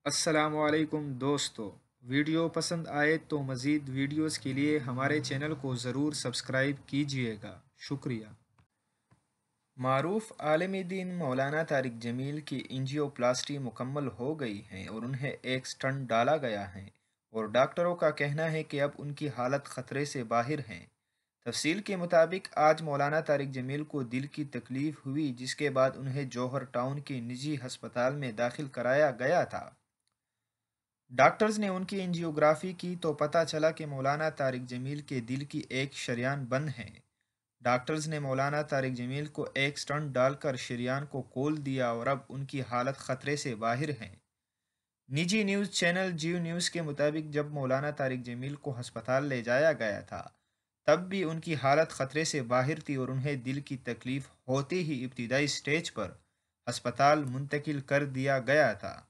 السلام علیکم دوستو، ویڈیو پسند آئے تو مزید ویڈیوز کے لیے ہمارے چینل کو ضرور سبسکرائب کیجیے گا، شکریہ۔ معروف عالم دین مولانا طارق جمیل کی انجیوپلاسٹی مکمل ہو گئی ہے اور انہیں ایک سٹنٹ ڈالا گیا ہے اور ڈاکٹروں کا کہنا ہے کہ اب ان کی حالت خطرے سے باہر ہے۔ تفصیل کے مطابق آج مولانا طارق جمیل کو دل کی تکلیف ہوئی، جس کے بعد انہیں جوہر ٹاؤن کے نجی ہسپتال میں داخل کرایا گیا تھا۔ ڈاکٹرز نے ان کی انجیوگرافی کی تو پتہ چلا کہ مولانا طارق جمیل کے دل کی ایک شریان بند ہے۔ ڈاکٹرز نے مولانا طارق جمیل کو ایک سٹنٹ ڈال کر شریان کو کھول دیا اور اب ان کی حالت خطرے سے باہر ہے۔ نجی نیوز چینل جیو نیوز کے مطابق جب مولانا طارق جمیل کو ہسپتال لے جایا گیا تھا تب بھی ان کی حالت خطرے سے باہر تھی اور انہیں دل کی تکلیف ہوتے ہی ابتدائی سٹیج پر ہسپتال منتقل کر دیا گیا تھا۔